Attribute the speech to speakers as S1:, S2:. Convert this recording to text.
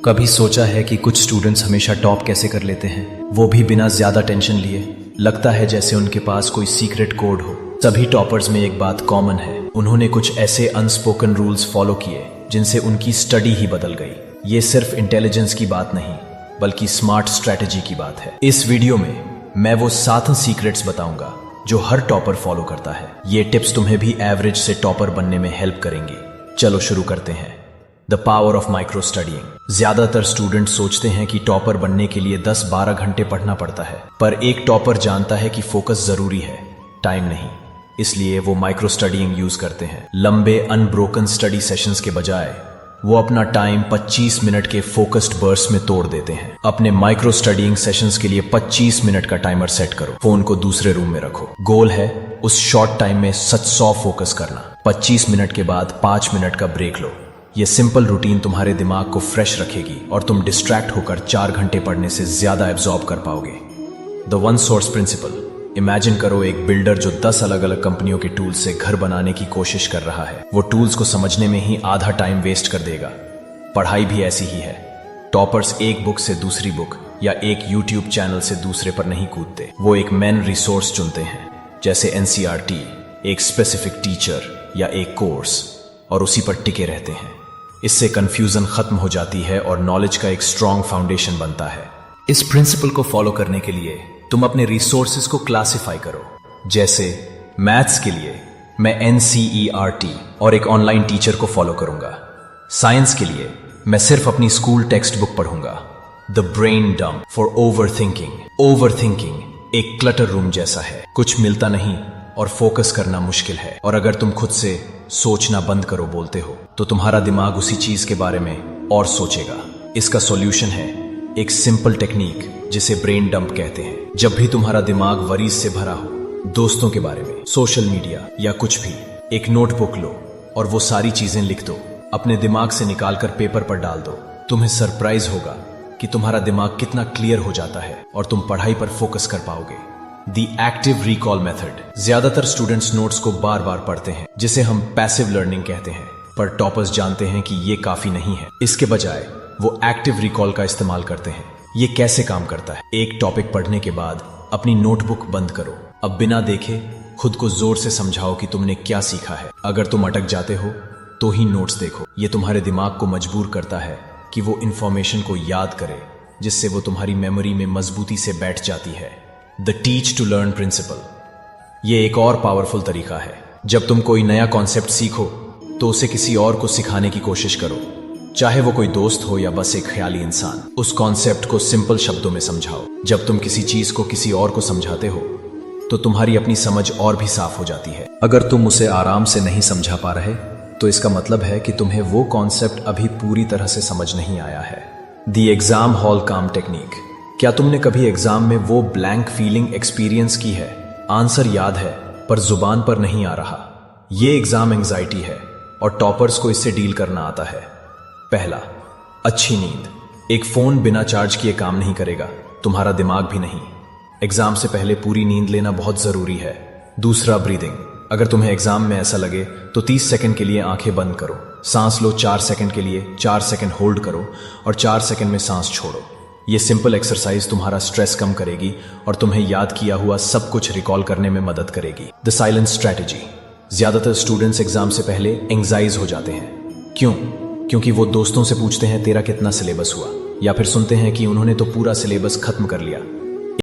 S1: कभी सोचा है कि कुछ स्टूडेंट्स हमेशा टॉप कैसे कर लेते हैं, वो भी बिना ज्यादा टेंशन लिए। लगता है जैसे उनके पास कोई सीक्रेट कोड हो। सभी टॉपर्स में एक बात कॉमन है, उन्होंने कुछ ऐसे अनस्पोकन रूल्स फॉलो किए जिनसे उनकी स्टडी ही बदल गई। ये सिर्फ इंटेलिजेंस की बात नहीं बल्कि स्मार्ट स्ट्रैटेजी की बात है। इस वीडियो में मैं वो 7 सीक्रेट्स बताऊंगा जो हर टॉपर फॉलो करता है। ये टिप्स तुम्हें भी एवरेज से टॉपर बनने में हेल्प करेंगे। चलो शुरू करते हैं। The power of micro studying. ज्यादातर स्टूडेंट सोचते हैं कि टॉपर बनने के लिए 10-12 घंटे पढ़ना पड़ता है, पर एक टॉपर जानता है कि फोकस जरूरी है, टाइम नहीं। इसलिए वो माइक्रो स्टडीइंग यूज करते हैं। लंबे अनब्रोकन स्टडी सेशंस के बजाय वो अपना टाइम 25 मिनट के फोकस्ड बर्स्ट में तोड़ देते हैं। अपने माइक्रो स्टडीइंग सेशंस के लिए 25 मिनट का टाइमर सेट करो। फोन को दूसरे रूम में रखो। गोल है उस शॉर्ट टाइम में 100 फोकस करना। 25 मिनट के बाद 5 मिनट का ब्रेक लो। ये सिंपल रूटीन तुम्हारे दिमाग को फ्रेश रखेगी और तुम डिस्ट्रैक्ट होकर 4 घंटे पढ़ने से ज्यादा एब्जॉर्ब कर पाओगे। The one source principle. Imagine करो एक बिल्डर जो 10 अलग अलग कंपनियों के टूल्स से घर बनाने की कोशिश कर रहा है। वो टूल्स को समझने में ही आधा टाइम वेस्ट कर देगा। पढ़ाई भी ऐसी ही है। टॉपर्स एक बुक से दूसरी बुक या एक यूट्यूब चैनल से दूसरे पर नहीं कूदते। वो एक मेन रिसोर्स चुनते हैं, जैसे NCERT, एक स्पेसिफिक टीचर या एक कोर्स, और उसी पर टिके रहते हैं। इससे कंफ्यूजन खत्म हो जाती है और नॉलेज का एक स्ट्रॉन्ग फाउंडेशन बनता है। इस प्रिंसिपल को फॉलो करने के लिए तुम अपने रिसोर्सेज को क्लासिफाई करो। जैसे मैथ्स के लिए मैं NCERT और एक ऑनलाइन टीचर को फॉलो करूंगा। साइंस के लिए मैं सिर्फ अपनी स्कूल टेक्स्ट बुक पढ़ूंगा। The brain dump for overthinking. Overthinking एक क्लटर रूम जैसा है, कुछ मिलता नहीं और फोकस करना मुश्किल है। और अगर तुम खुद से सोचना बंद करो बोलते हो तो तुम्हारा दिमाग उसी चीज के बारे में और सोचेगा। इसका सॉल्यूशन है एक सिंपल टेक्निक जिसे ब्रेन डंप कहते हैं। जब भी तुम्हारा दिमाग वरीज से भरा हो, दोस्तों के बारे में, सोशल मीडिया या कुछ भी, एक नोटबुक लो और वो सारी चीजें लिख दो। अपने दिमाग से निकालकर पेपर पर डाल दो। तुम्हें सरप्राइज होगा कि तुम्हारा दिमाग कितना क्लियर हो जाता है और तुम पढ़ाई पर फोकस कर पाओगे। The active recall method. ज्यादातर स्टूडेंट्स नोट्स को बार बार पढ़ते हैं, जिसे हम पैसिव लर्निंग कहते हैं, पर टॉपर्स जानते हैं कि ये काफी नहीं है। इसके बजाय वो एक्टिव रिकॉल का इस्तेमाल करते हैं। ये कैसे काम करता है? एक टॉपिक पढ़ने के बाद अपनी नोटबुक बंद करो। अब बिना देखे खुद को जोर से समझाओ कि तुमने क्या सीखा है। अगर तुम अटक जाते हो तो ही नोट्स देखो। ये तुम्हारे दिमाग को मजबूर करता है कि वो इंफॉर्मेशन को याद करे, जिससे वो तुम्हारी मेमोरी में मजबूती से बैठ जाती है। The teach to learn principle. ये एक और पावरफुल तरीका है। जब तुम कोई नया कॉन्सेप्ट सीखो तो उसे किसी और को सिखाने की कोशिश करो, चाहे वो कोई दोस्त हो या बस एक ख्याली इंसान। उस कॉन्सेप्ट को सिंपल शब्दों में समझाओ। जब तुम किसी चीज को किसी और को समझाते हो तो तुम्हारी अपनी समझ और भी साफ हो जाती है। अगर तुम उसे आराम से नहीं समझा पा रहे तो इसका मतलब है कि तुम्हें वो कॉन्सेप्ट अभी पूरी तरह से समझ नहीं आया है। द एग्जाम हॉल काम टेक्निक। क्या तुमने कभी एग्जाम में वो ब्लैंक फीलिंग एक्सपीरियंस की है? आंसर याद है पर जुबान पर नहीं आ रहा। ये एग्जाम एंजाइटी है और टॉपर्स को इससे डील करना आता है। पहला, अच्छी नींद। एक फोन बिना चार्ज किए काम नहीं करेगा, तुम्हारा दिमाग भी नहीं। एग्जाम से पहले पूरी नींद लेना बहुत जरूरी है। दूसरा, ब्रीदिंग। अगर तुम्हें एग्जाम में ऐसा लगे तो 30 सेकंड के लिए आंखें बंद करो, सांस लो 4 सेकंड के लिए, 4 सेकंड होल्ड करो और 4 सेकंड में सांस छोड़ो। ये सिंपल एक्सरसाइज तुम्हारा स्ट्रेस कम करेगी और तुम्हें याद किया हुआ सब कुछ रिकॉल करने में मदद करेगी। The silent strategy. ज्यादातर स्टूडेंट्स एग्जाम से पहले एंग्जाइज हो जाते हैं। क्यों? क्योंकि वो दोस्तों से पूछते हैं तेरा कितना सिलेबस हुआ, या फिर सुनते हैं कि उन्होंने तो पूरा सिलेबस खत्म कर लिया।